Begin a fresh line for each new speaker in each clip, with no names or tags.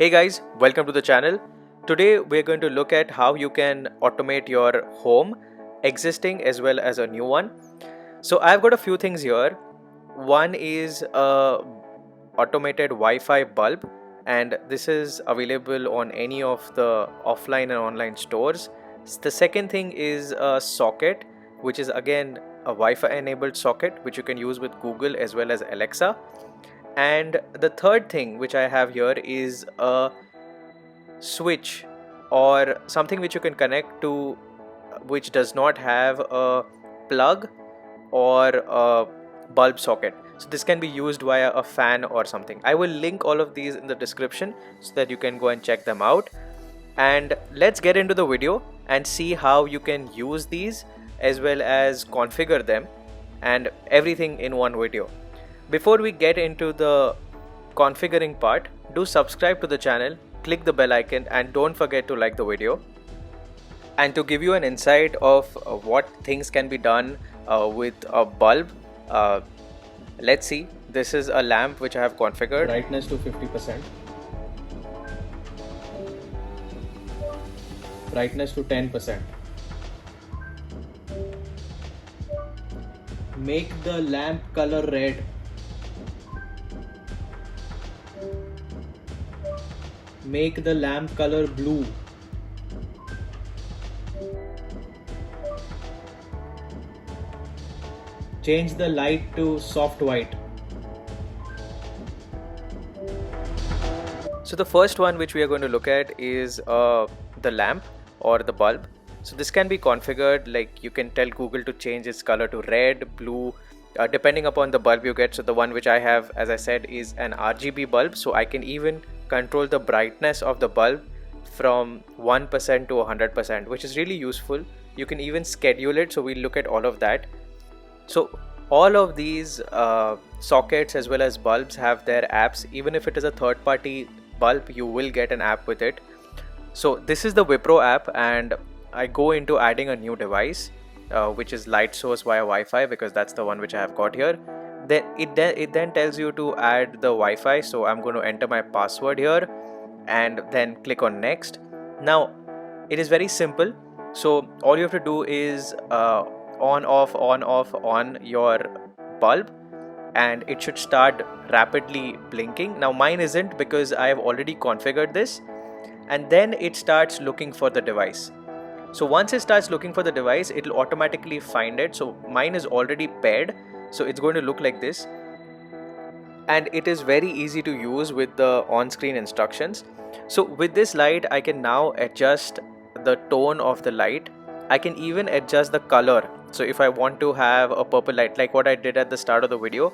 Hey guys, welcome to the channel. Today we're going to look at how you can automate your home, existing as well as a new one. So I've got a few things here. One is a automated Wi-Fi bulb, and this is available on any of the offline and online stores. The second thing is a socket, which is again a Wi-Fi enabled socket which you can use with Google as well as Alexa. And the third thing which I have here is a switch or something which you can connect to, which does not have a plug or a bulb socket. So this can be used via a fan or something. I will link all of these in the description so that you can go and check them out. And let's get into the video and see how you can use these as well as configure them and everything in one video. Before we get into the configuring part, do subscribe to the channel, click the bell icon, and don't forget to like the video. And to give you an insight of what things can be done with a bulb, let's see. This is a lamp which I have configured.
Brightness to 50%, brightness to 10%. Make the lamp color red. Make the lamp color blue. Change the light to soft white.
So the first one which we are going to look at is the lamp or the bulb. So this can be configured, like you can tell Google to change its color to red, blue, depending upon the bulb you get. So the one which I have, as I said, is an RGB bulb. So I can even control the brightness of the bulb from 1% to 100%, which is really useful. You can even schedule it. So we'll look at all of that. So all of these sockets as well as bulbs have their apps. Even if it is a third-party bulb, you will get an app with it. So this is the Wipro app, and I go into adding a new device, which is light source via Wi-Fi, because that's the one which I have got here. Then it then tells you to add the Wi-Fi. So I'm going to enter my password here and then click on next. Now it is very simple. So all you have to do is on on your bulb, and it should start rapidly blinking. Now mine isn't, because I have already configured this, and then it starts looking for the device. So once it starts looking for the device, it will automatically find it. So mine is already paired, so it's going to look like this, and it is very easy to use with the on-screen instructions. So with this light, I can now adjust the tone of the light. I can even adjust the color. So if I want to have a purple light, like what I did at the start of the video,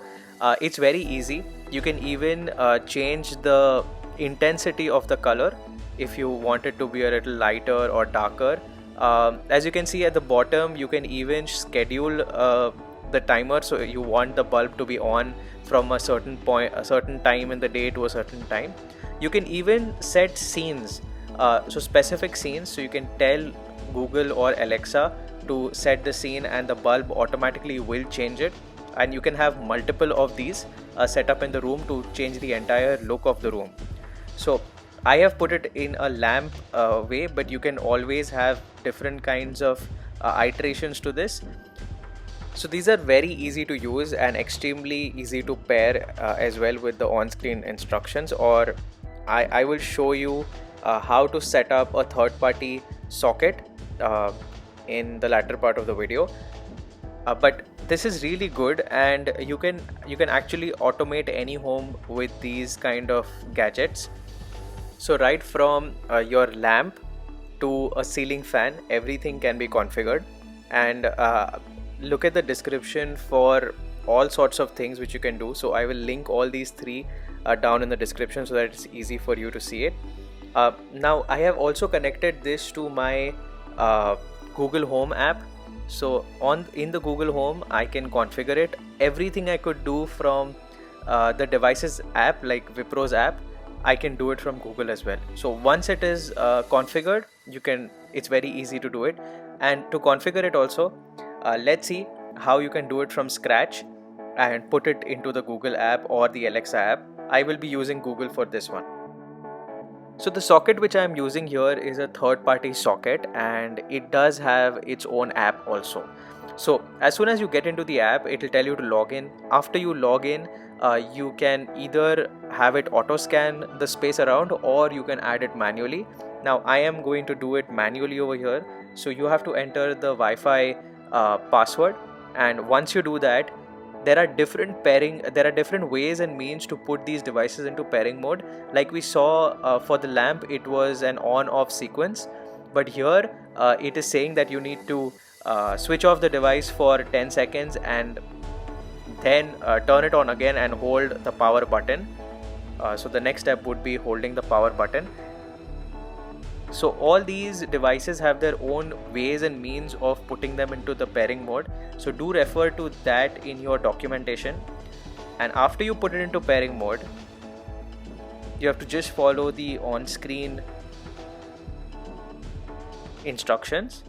it's very easy. You can even change the intensity of the color if you want it to be a little lighter or darker. As you can see at the bottom, you can even schedule the timer. So you want the bulb to be on from a certain point, a certain time in the day to a certain time. You can even set scenes, so specific scenes. So you can tell Google or Alexa to set the scene, and the bulb automatically will change it. And you can have multiple of these set up in the room to change the entire look of the room. So I have put it in a lamp way, but you can always have different kinds of iterations to this. So these are very easy to use and extremely easy to pair as well with the on-screen instructions. Or I will show you how to set up a third-party socket in the latter part of the video. But this is really good, and you can actually automate any home with these kind of gadgets. So right from your lamp to a ceiling fan, everything can be configured. And look at the description for all sorts of things which you can do. So I will link all these three down in the description so that it's easy for you to see it. Now I have also connected this to my Google Home app. So in the Google Home, I can configure it. Everything I could do from the devices app, like Wipro's app, I can do it from Google as well. So once it is configured, it's very easy to do it. And to configure it also, let's see how you can do it from scratch and put it into the Google app or the Alexa app. I will be using Google for this one. So the socket which I am using here is a third-party socket, and it does have its own app also. So as soon as you get into the app, it will tell you to log in. After you log in, you can either have it auto scan the space around, or you can add it manually. Now I am going to do it manually over here. So you have to enter the Wi-Fi password, and once you do that, there are different ways and means to put these devices into pairing mode. Like we saw for the lamp, it was an on off sequence, but here it is saying that you need to switch off the device for 10 seconds and then turn it on again and hold the power button. So the next step would be holding the power button. So all these devices have their own ways and means of putting them into the pairing mode. So do refer to that in your documentation. And after you put it into pairing mode, you have to just follow the on-screen instructions.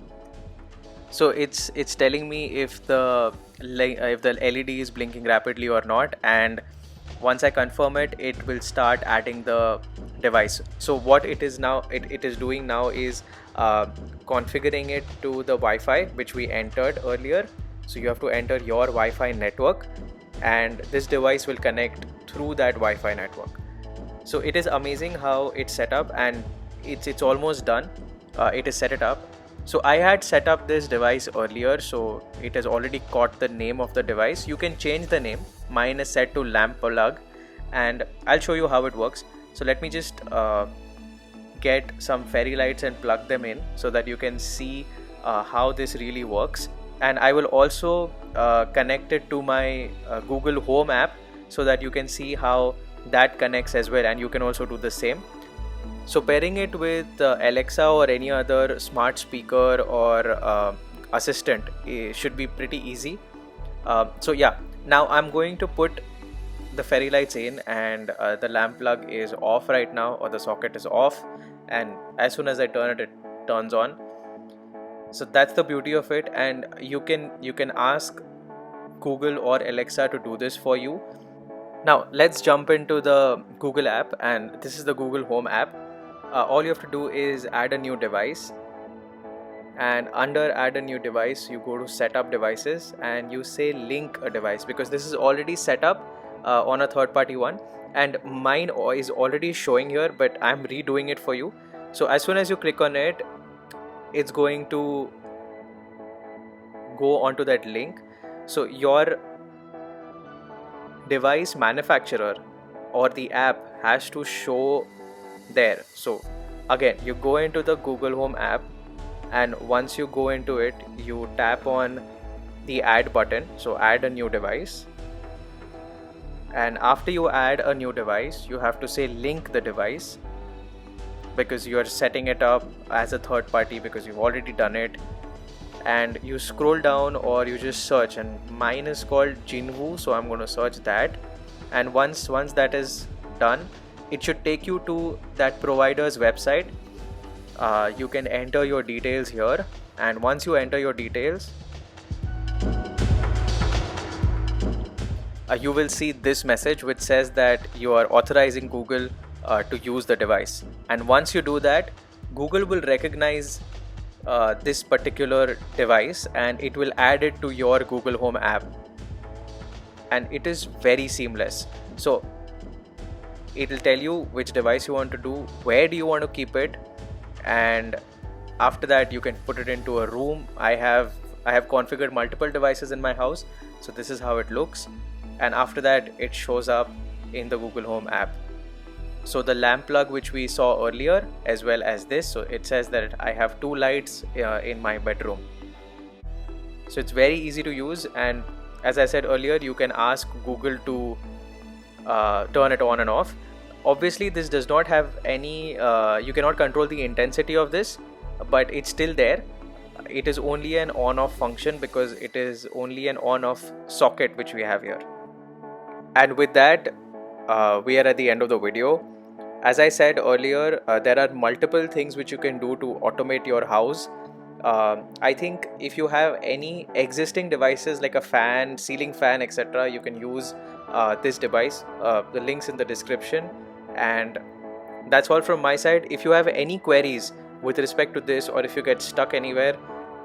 So it's telling me if the LED is blinking rapidly or not, and once I confirm it, it will start adding the device. So what it is now, it is doing now is configuring it to the Wi-Fi which we entered earlier. So you have to enter your Wi-Fi network, and this device will connect through that Wi-Fi network. So it is amazing how it's set up, and it's almost done. It is set it up. So I had set up this device earlier, so it has already caught the name of the device. You can change the name. Mine is set to lamp plug, and I'll show you how it works. So let me just get some fairy lights and plug them in so that you can see how this really works. And I will also connect it to my Google Home app so that you can see how that connects as well, and you can also do the same. So pairing it with Alexa or any other smart speaker or assistant should be pretty easy. So yeah, now I'm going to put the fairy lights in, and the lamp plug is off right now, or the socket is off, and as soon as I turn it, it turns on. So that's the beauty of it, and you can ask Google or Alexa to do this for you. Now let's jump into the Google app, and this is the Google Home app. All you have to do is add a new device, and under add a new device you go to setup devices and you say link a device, because this is already set up on a third-party one, and mine is already showing here, but I'm redoing it for you. So as soon as you click on it, it's going to go onto that link. So your device manufacturer or the app has to show there. So again, you go into the Google Home app, and once you go into it, you tap on the add button, so add a new device. And after you add a new device, you have to say link the device, because you are setting it up as a third party because you've already done it. And you scroll down or you just search, and mine is called Jinwoo, so I'm going to search that. And once that is done, it should take you to that provider's website. You can enter your details here, and once you enter your details, you will see this message which says that you are authorizing Google to use the device. And once you do that, Google will recognize this particular device, and it will add it to your Google Home app, and it is very seamless. So it will tell you which device you want to do, where do you want to keep it, and after that you can put it into a room. I have configured multiple devices in my house, so this is how it looks, and after that it shows up in the Google Home app. So the lamp plug which we saw earlier, as well as this, so it says that I have 2 lights in my bedroom. So it's very easy to use, and as I said earlier, you can ask Google to turn it on and off. Obviously this does not have any you cannot control the intensity of this, but it's still there. It is only an on-off function because it is only an on-off socket which we have here. And with that, we are at the end of the video. As I said earlier, there are multiple things which you can do to automate your house. I think if you have any existing devices like a fan, ceiling fan, etc., you can use this device. The link's in the description. And That's all from my side. If you have any queries with respect to this, or if you get stuck anywhere,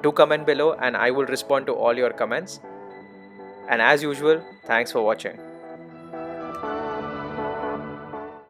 do comment below and I will respond to all your comments. And as usual, thanks for watching.